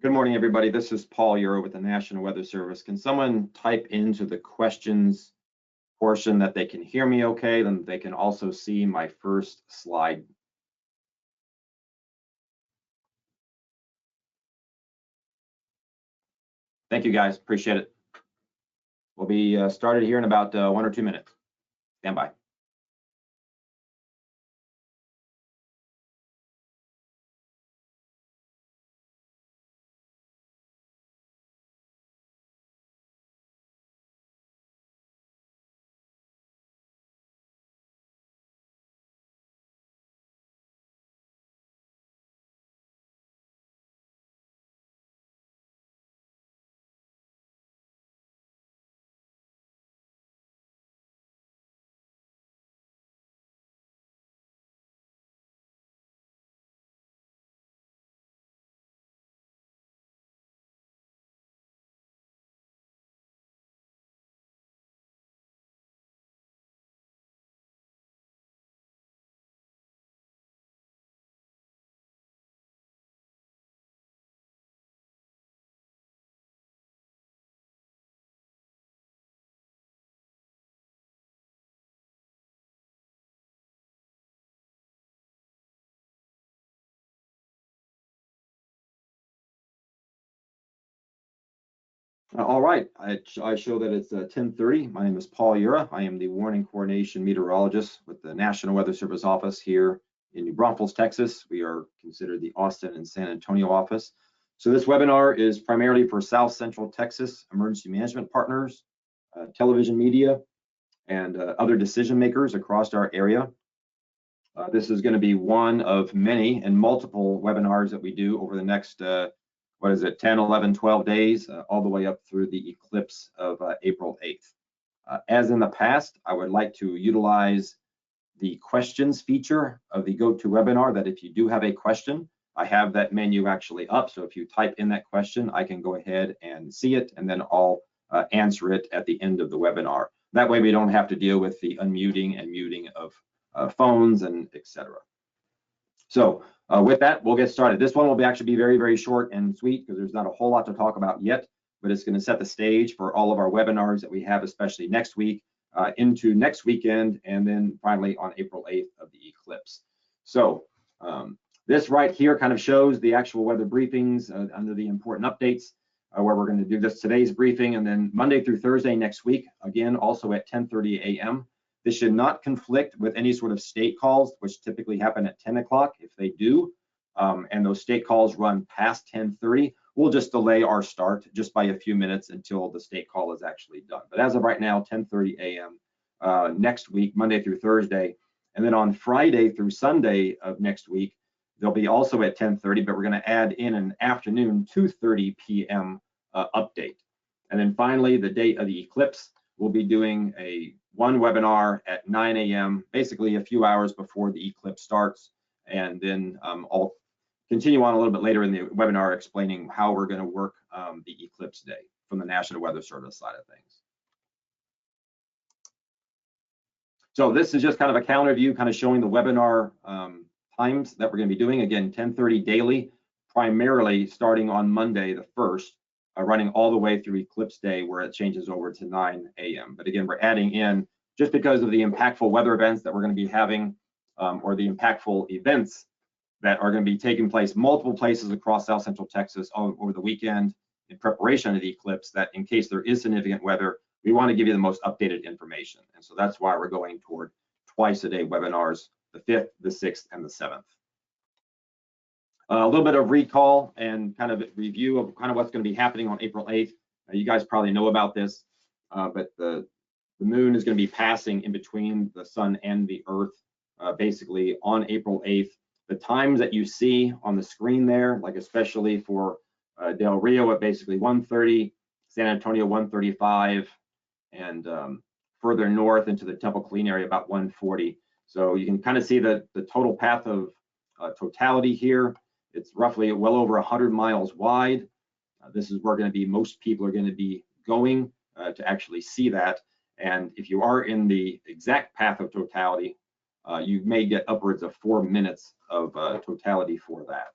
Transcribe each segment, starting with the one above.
Good morning, everybody. This is Paul Euro with the National Weather Service. Can someone type into the questions portion that they can hear me okay? Then they can also see my first slide. Thank you, guys. Appreciate it. We'll be started here in about 1 or 2 minutes. Stand by. All right, I show that it's 10:30. My name is Paul Euro. I am the Warning Coordination Meteorologist with the National Weather Service office here in New Braunfels, Texas. We are considered the Austin and San Antonio office. So this webinar is primarily for South Central Texas emergency management partners, television media, and other decision makers across our area. This is going to be one of many and multiple webinars that we do over the next 10, 11, 12 days, all the way up through the eclipse of April 8th. As in the past, I would like to utilize the questions feature of the GoToWebinar, that if you do have a question, I have that menu actually up. So if you type in that question, I can go ahead and see it, and then I'll answer it at the end of the webinar. That way we don't have to deal with the unmuting and muting of phones and etc. So with that, we'll get started. This one will actually be very, very short and sweet because there's not a whole lot to talk about yet, but it's going to set the stage for all of our webinars that we have, especially next week, into next weekend, and then finally on April 8th of the eclipse. So this right here kind of shows the actual weather briefings under the important updates, where we're going to do this today's briefing, and then Monday through Thursday next week, again, also at 10:30 a.m. This should not conflict with any sort of state calls, which typically happen at 10 o'clock. If they do, and those state calls run past 10:30, we'll just delay our start just by a few minutes until the state call is actually done. But as of right now, 10:30 a.m. Next week, Monday through Thursday. And then on Friday through Sunday of next week, they'll be also at 10:30, but we're going to add in an afternoon 2:30 p.m. Update. And then finally, the date of the eclipse, we'll be doing one webinar at 9 a.m., basically a few hours before the eclipse starts. And then I'll continue on a little bit later in the webinar explaining how we're going to work the eclipse day from the National Weather Service side of things. So this is just kind of a calendar view, kind of showing the webinar times that we're going to be doing. Again, 10:30 daily, primarily starting on Monday the 1st. Running all the way through eclipse day, where it changes over to 9 a.m. But again, we're adding in, just because of the impactful weather events that we're going to be having, or the impactful events that are going to be taking place multiple places across South Central Texas over the weekend in preparation of the eclipse, that in case there is significant weather, we want to give you the most updated information. And so that's why we're going toward twice a day webinars, the 5th, the 6th, and the 7th. A little bit of recall and kind of review of kind of what's going to be happening on April 8th. You guys probably know about this, but the moon is going to be passing in between the sun and the earth, basically on April 8th. The times that you see on the screen there, like especially for Del Rio at basically 1:30, San Antonio 1:35, and further north into the Temple Clean area about 1:40. So you can kind of see the total path of totality here. It's roughly well over 100 miles wide. This is where most people are going to be going to actually see that. And if you are in the exact path of totality, you may get upwards of 4 minutes of totality for that.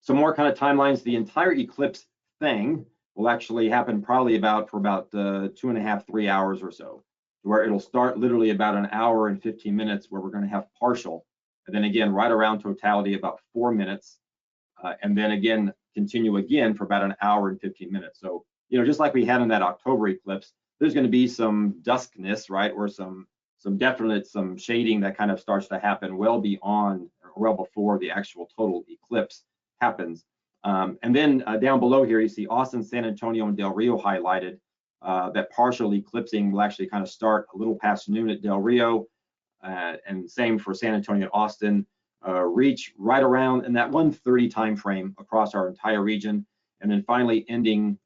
Some more kind of timelines. The entire eclipse thing will actually happen probably for about 2.5, 3 hours or so, where it'll start literally about an hour and 15 minutes where we're going to have partial, and then again right around totality about 4 minutes, and then again continue again for about an hour and 15 minutes. So, you know, just like we had in that October eclipse, there's going to be some duskness, right, or some shading that kind of starts to happen well beyond or well before the actual total eclipse happens. And then down below here, you see Austin, San Antonio, and Del Rio highlighted. That partial eclipsing will actually kind of start a little past noon at Del Rio, and same for San Antonio and Austin, reach right around in that 1:30 time frame across our entire region, and then finally ending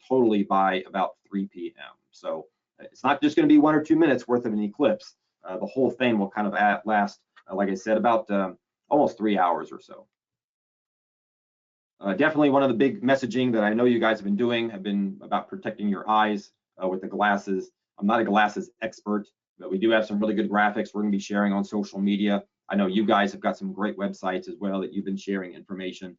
totally by about 3 p.m. So it's not just going to be 1 or 2 minutes worth of an eclipse. The whole thing will kind of last, like I said, about almost 3 hours or so. Definitely one of the big messaging that I know you guys have been doing have been about protecting your eyes with the glasses. I'm not a glasses expert, but we do have some really good graphics we're going to be sharing on social media. I know you guys have got some great websites as well that you've been sharing information.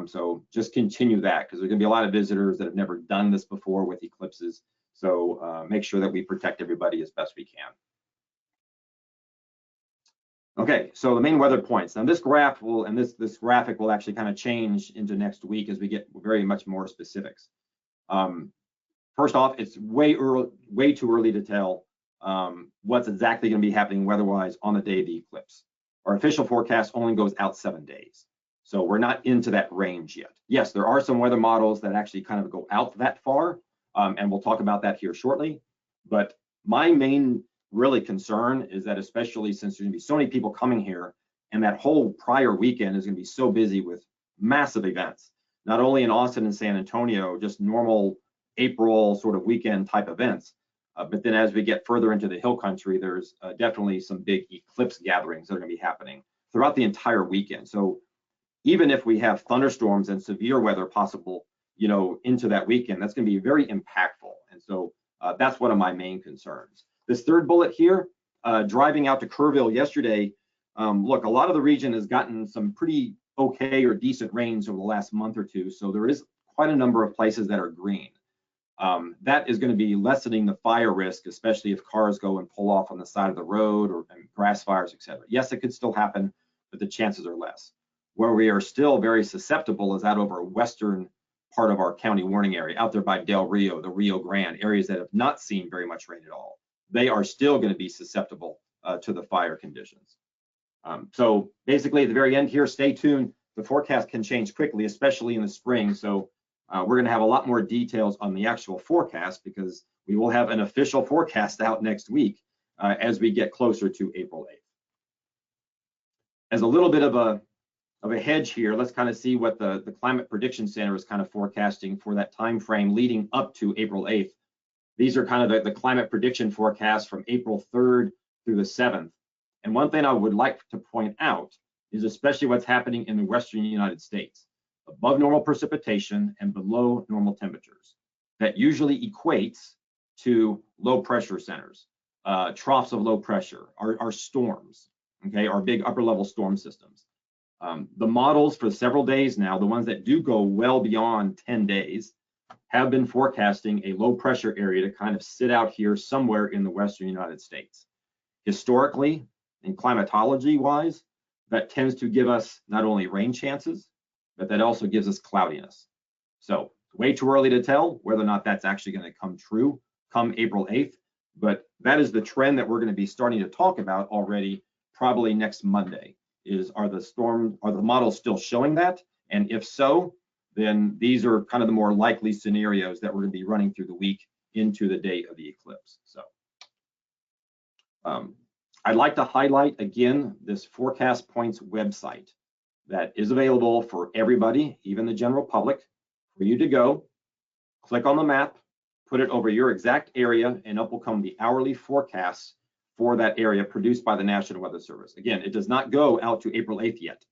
So just continue that, because there's going to be a lot of visitors that have never done this before with eclipses. So make sure that we protect everybody as best we can. Okay, so the main weather points. Now this graph will, and this graphic will actually kind of change into next week as we get very much more specifics. First off, it's way too early to tell what's exactly going to be happening weather-wise on the day of the eclipse. Our official forecast only goes out 7 days. So we're not into that range yet. Yes, there are some weather models that actually kind of go out that far, and we'll talk about that here shortly. But my main really concern is that, especially since there's going to be so many people coming here, and that whole prior weekend is going to be so busy with massive events, not only in Austin and San Antonio, just normal April sort of weekend type events, but then as we get further into the hill country, there's definitely some big eclipse gatherings that are going to be happening throughout the entire weekend. So even if we have thunderstorms and severe weather possible, you know, into that weekend, that's going to be very impactful. And so that's one of my main concerns. This third bullet here, driving out to Kerrville yesterday, look, a lot of the region has gotten some pretty okay or decent rains over the last month or two. So there is quite a number of places that are green. That is going to be lessening the fire risk, especially if cars go and pull off on the side of the road, or grass fires, etc. Yes, it could still happen, but the chances are less. Where we are still very susceptible is out over western part of our county warning area, out there by Del Rio, the Rio Grande, areas that have not seen very much rain at all. They are still going to be susceptible to the fire conditions. So basically at the very end here, stay tuned. The forecast can change quickly, especially in the spring. So we're going to have a lot more details on the actual forecast, because we will have an official forecast out next week as we get closer to April 8th. As a little bit of a hedge here, let's kind of see what the Climate Prediction Center is kind of forecasting for that time frame leading up to April 8th. These are kind of the climate prediction forecast from April 3rd through the 7th. And one thing I would like to point out is especially what's happening in the western United States. Above normal precipitation and below normal temperatures. That usually equates to low pressure centers, troughs of low pressure, our storms, okay, our big upper level storm systems. The models for several days now, the ones that do go well beyond 10 days, have been forecasting a low pressure area to kind of sit out here somewhere in the western United States. Historically, and climatology wise, that tends to give us not only rain chances, but that also gives us cloudiness. So way too early to tell whether or not that's actually going to come true come April 8th, but that is the trend that we're going to be starting to talk about already, probably next Monday. Are the models still showing that? And if so, then these are kind of the more likely scenarios that we're going to be running through the week into the day of the eclipse. So I'd like to highlight again this Forecast Points website that is available for everybody, even the general public, for you to go, click on the map, put it over your exact area, and up will come the hourly forecasts for that area produced by the National Weather Service. Again, it does not go out to April 8th yet.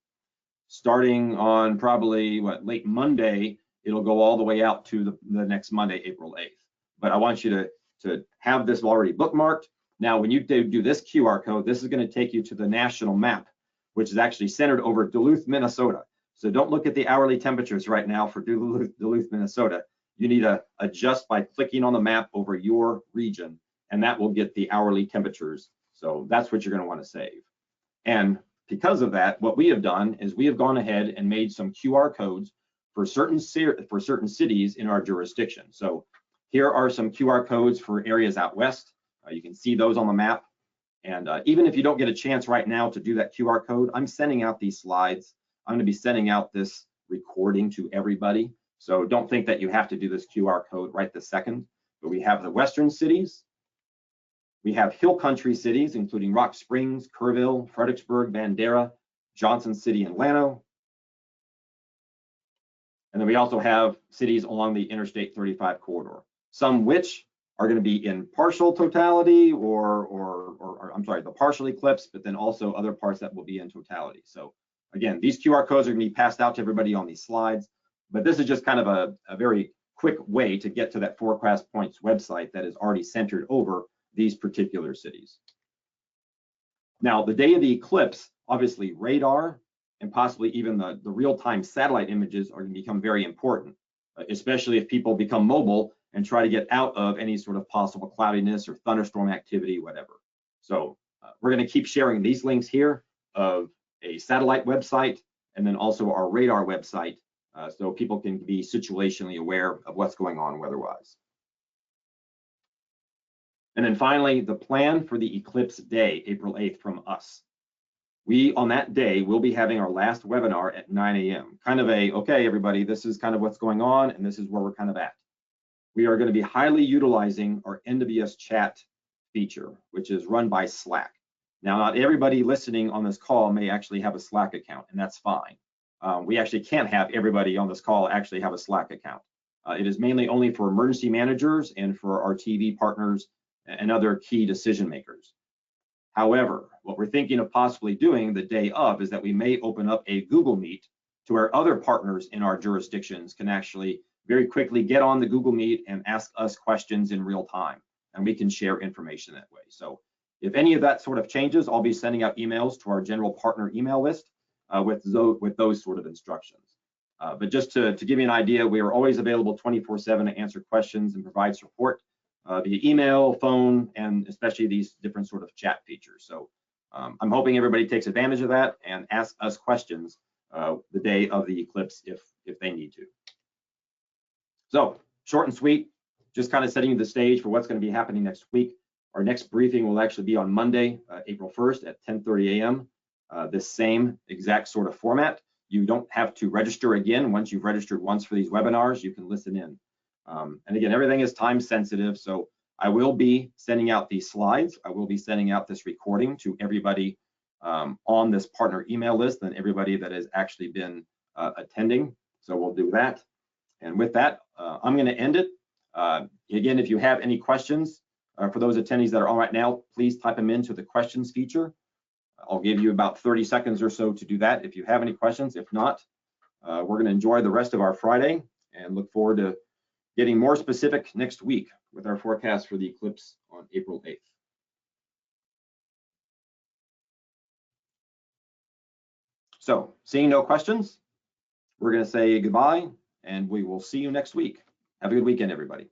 Starting on probably late Monday, it'll go all the way out to the next Monday, April 8th. But I want you to have this already bookmarked. Now, when you do this QR code, this is going to take you to the national map, which is actually centered over Duluth, Minnesota. So don't look at the hourly temperatures right now for Duluth, Minnesota. You need to adjust by clicking on the map over your region, and that will get the hourly temperatures. So that's what you're going to want to save. And because of that, what we have done is we have gone ahead and made some QR codes for certain cities in our jurisdiction. So here are some QR codes for areas out west. You can see those on the map. And even if you don't get a chance right now to do that QR code, I'm sending out these slides. I'm going to be sending out this recording to everybody. So don't think that you have to do this QR code right this second. But we have the western cities. We have hill country cities, including Rock Springs, Kerrville, Fredericksburg, Bandera, Johnson City, and Llano. And then we also have cities along the Interstate 35 corridor, some which are going to be in partial totality or I'm sorry, the partial eclipse, but then also other parts that will be in totality. So again, these QR codes are going to be passed out to everybody on these slides, but this is just kind of a very quick way to get to that Forecast Points website that is already centered over these particular cities. Now, the day of the eclipse, obviously radar and possibly even the real-time satellite images are going to become very important, especially if people become mobile and try to get out of any sort of possible cloudiness or thunderstorm activity, whatever. So we're going to keep sharing these links here of a satellite website and then also our radar website so people can be situationally aware of what's going on weather-wise. And then finally, the plan for the eclipse day, April 8th from us. We, on that day, will be having our last webinar at 9 a.m. Kind of a, okay, everybody, this is kind of what's going on and this is where we're kind of at. We are going to be highly utilizing our NWS chat feature, which is run by Slack. Now, not everybody listening on this call may actually have a Slack account, and that's fine. We actually can't have everybody on this call actually have a Slack account. It is mainly only for emergency managers and for our TV partners and other key decision makers. However, what we're thinking of possibly doing the day of is that we may open up a Google Meet to where other partners in our jurisdictions can actually very quickly get on the Google Meet and ask us questions in real time, and we can share information that way. So if any of that sort of changes, I'll be sending out emails to our general partner email list with those sort of instructions. But just to give you an idea, we are always available 24/7 to answer questions and provide support via email, phone, and especially these different sort of chat features. So I'm hoping everybody takes advantage of that and asks us questions the day of the eclipse if they need to. So short and sweet, just kind of setting the stage for what's going to be happening next week. Our next briefing will actually be on Monday, April 1st at 10:30 a.m. This same exact sort of format. You don't have to register again. Once you've registered once for these webinars, you can listen in. And again, everything is time sensitive. So I will be sending out these slides. I will be sending out this recording to everybody on this partner email list and everybody that has actually been attending. So we'll do that. And with that, I'm going to end it. Again, if you have any questions for those attendees that are on right now, please type them into the questions feature. I'll give you about 30 seconds or so to do that if you have any questions. If not, we're going to enjoy the rest of our Friday and look forward to getting more specific next week with our forecast for the eclipse on April 8th. So, seeing no questions, we're going to say goodbye, and we will see you next week. Have a good weekend, everybody.